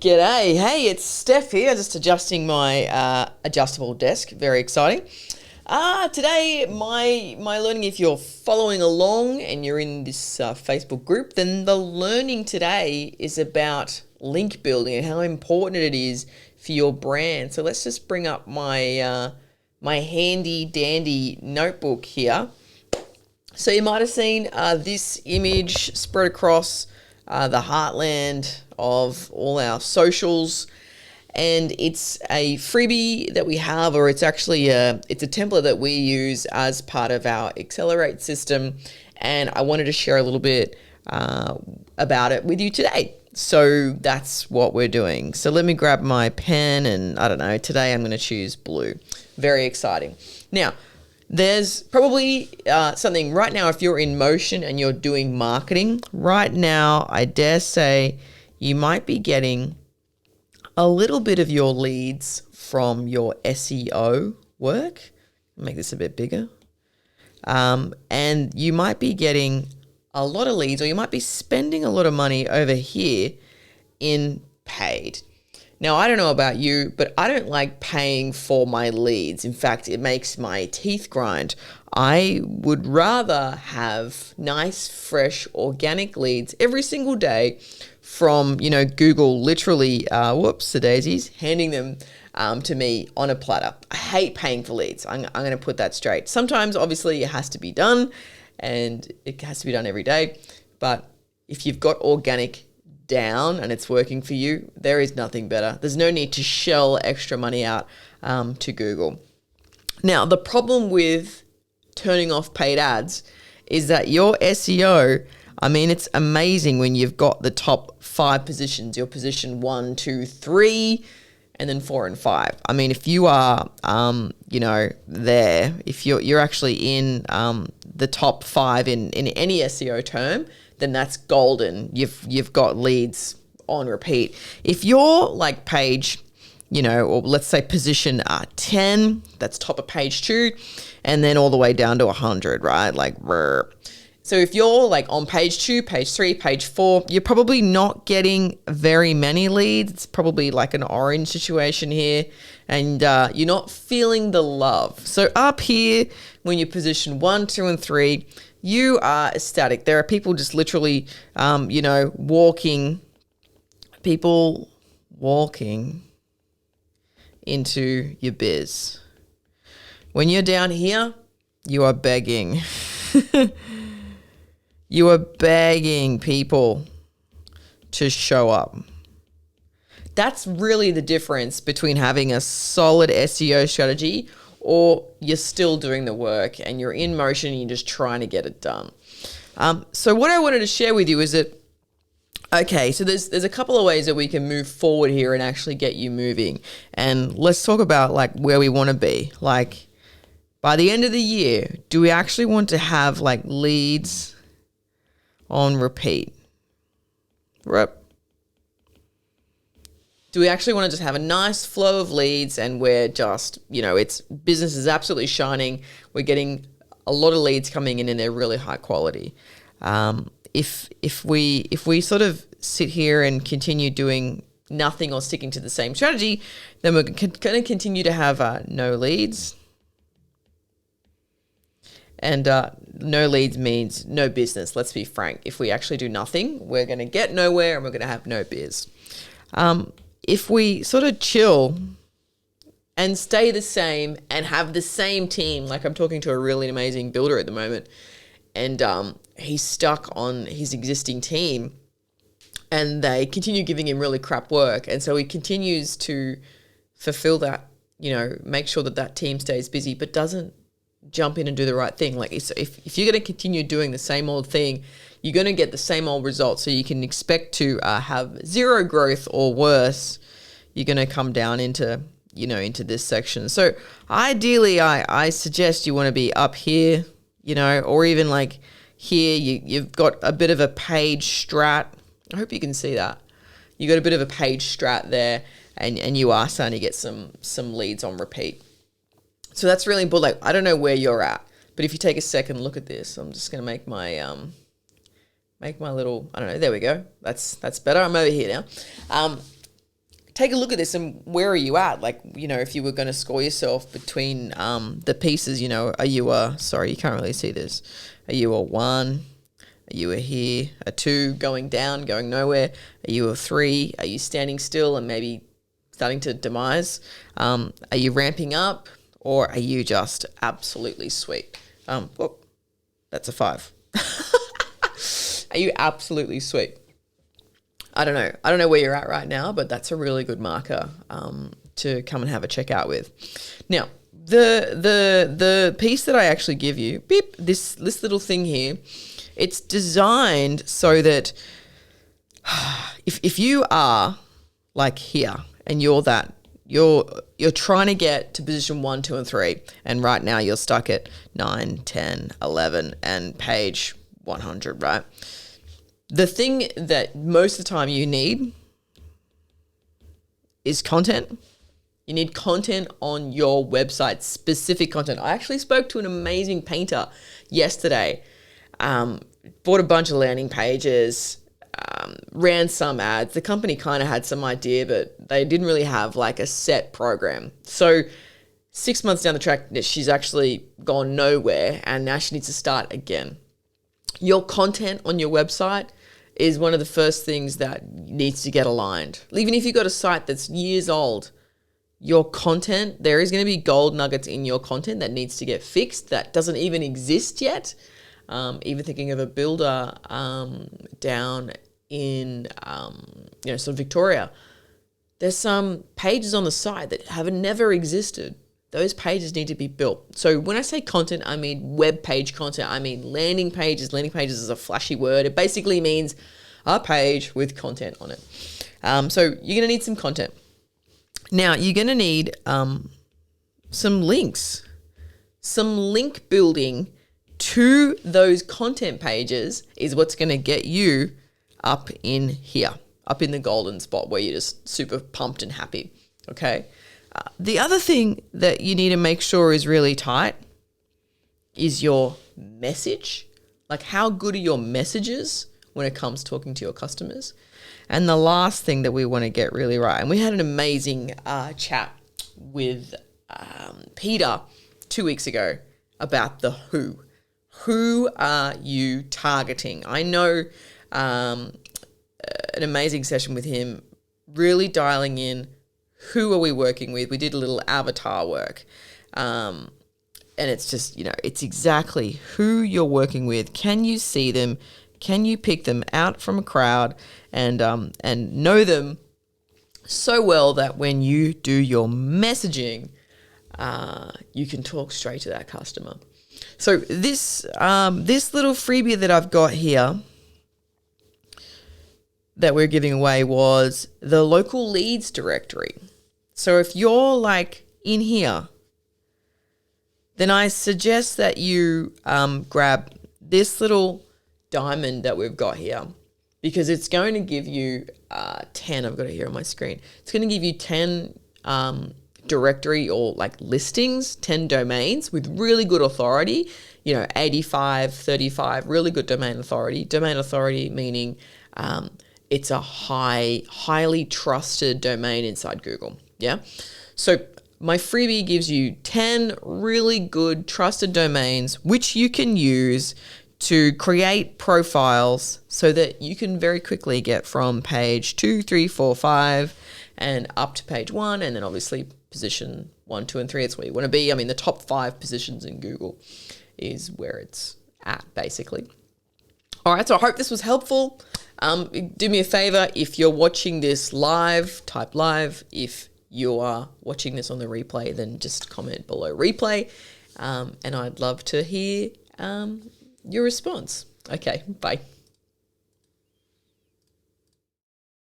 G'day. Hey, it's Steph here, just adjusting my adjustable desk. Very exciting. Today, my learning, if you're following along and you're in this Facebook group, then the learning today is about link building and how important it is for your brand. So let's just bring up my my handy dandy notebook here. So you might have seen this image spread across the heartland of all our socials, and it's a freebie that we have, or it's actually it's a template that we use as part of our Accelerate system, and I wanted to share a little bit about it with you today. So that's what we're doing. So let me grab my pen, and I don't know, today I'm going to choose blue. Very exciting. Now, there's probably something right now, if you're in motion and you're doing marketing, right now, I dare say you might be getting a little bit of your leads from your SEO work. Make this a bit bigger. And you might be getting a lot of leads, or you might be spending a lot of money over here in paid. Now, I don't know about you, but I don't like paying for my leads. In fact, it makes my teeth grind. I would rather have nice, fresh, organic leads every single day from, Google literally, the daisies, handing them to me on a platter. I hate paying for leads. I'm going to put that straight. Sometimes, obviously, it has to be done, and it has to be done every day. But if you've got organic down and it's working for you, there is nothing better. There's no need to shell extra money out to Google. Now, the problem with turning off paid ads is that your SEO, it's amazing when you've got the top 5 positions, your position 1, 2, 3, and then 4 and 5. If you are, there, if you're actually in the top 5 in any SEO term, then that's golden. You've got leads on repeat. If you're like page, or let's say position 10, that's top of page 2, and then all the way down to 100, right? So if you're like on page 2, page 3, page 4, you're probably not getting very many leads. It's probably like an orange situation here, and you're not feeling the love. So up here, when you position 1, 2, and 3, you are ecstatic. There are people just literally, walking into your biz. When you're down here, you are begging. You are begging people to show up. That's really the difference between having a solid SEO strategy, or you're still doing the work and you're in motion and you're just trying to get it done. So what I wanted to share with you is that, okay, so there's a couple of ways that we can move forward here and actually get you moving. And let's talk about like where we want to be. Like by the end of the year, do we actually want to have like leads on repeat? Do we actually want to just have a nice flow of leads and we're just, it's business is absolutely shining. We're getting a lot of leads coming in and they're really high quality. If we sort of sit here and continue doing nothing or sticking to the same strategy, then we're going to continue to have no leads. And no leads means no business. Let's be frank. If we actually do nothing, we're going to get nowhere and we're going to have no biz. If we sort of chill and stay the same and have the same team, like I'm talking to a really amazing builder at the moment, and he's stuck on his existing team and they continue giving him really crap work. And so he continues to fulfill that, make sure that team stays busy, but doesn't jump in and do the right thing. Like if you're going to continue doing the same old thing, you're going to get the same old results. So you can expect to have zero growth, or worse, you're going to come down into this section. So ideally, I suggest you want to be up here, or even like here, you've got a bit of a page strat. I hope you can see that. You got a bit of a page strat there, and you are starting to get some leads on repeat. So that's really important. Like, I don't know where you're at, but if you take a second, look at this. I'm just going to make my little, I don't know, there we go. That's better. I'm over here now. take a look at this and where are you at? Like, you know, if you were going to score yourself between the pieces, you know, are you sorry, you can't really see this. Are you a 1? Are you a here, a 2, going down, going nowhere? Are you a 3? Are you standing still and maybe starting to demise? Are you ramping up, or are you just absolutely sweet? Whoop, that's a 5. Are you absolutely sweet? I don't know. I don't know where you're at right now, but that's a really good marker to come and have a check out with. Now, the piece that I actually give you, beep, this little thing here, it's designed so that if you are like here and you're trying to get to position 1, 2, and 3, and right now you're stuck at 9, 10, 11, and page 100, right? The thing that most of the time you need is content. You need content on your website, specific content. I actually spoke to an amazing painter yesterday, bought a bunch of landing pages, ran some ads. The company kind of had some idea, but they didn't really have like a set program. So 6 months down the track, she's actually gone nowhere, and now she needs to start again. Your content on your website is one of the first things that needs to get aligned. Even if you've got a site that's years old, your content, there is going to be gold nuggets in your content that needs to get fixed, that doesn't even exist yet. Even thinking of a builder down in sort of Victoria, there's some pages on the site that have never existed. Those pages need to be built. So when I say content, I mean web page content. I mean landing pages. Landing pages is a flashy word. It basically means a page with content on it. So you're going to need some content. Now, you're going to need some links, some link building to those content pages is what's going to get you up in here, up in the golden spot where you're just super pumped and happy, okay? The other thing that you need to make sure is really tight is your message. Like, how good are your messages when it comes to talking to your customers? And the last thing that we want to get really right, and we had an amazing chat with Peter 2 weeks ago about the who. Who are you targeting? I know an amazing session with him, really dialing in who are we working with. We did a little avatar work. And it's just, it's exactly who you're working with. Can you see them? Can you pick them out from a crowd and know them so well that when you do your messaging, you can talk straight to that customer. So this little freebie that I've got here that we're giving away was the local leads directory. So if you're like in here, then I suggest that you grab this little diamond that we've got here, because it's going to give you 10, I've got it here on my screen. It's going to give you 10 directory or like listings, 10 domains with really good authority, 85, 35, really good domain authority. Domain authority meaning it's a highly trusted domain inside Google. Yeah. So my freebie gives you 10 really good trusted domains, which you can use to create profiles so that you can very quickly get from page 2, 3, 4, 5 and up to page 1. And then obviously position 1, 2, and 3, it's where you want to be. I mean, the top 5 positions in Google is where it's at, basically. All right, so I hope this was helpful. Do me a favor, if you're watching this live, type live. If you are watching this on the replay, then just comment below replay. And I'd love to hear your response. Okay, bye.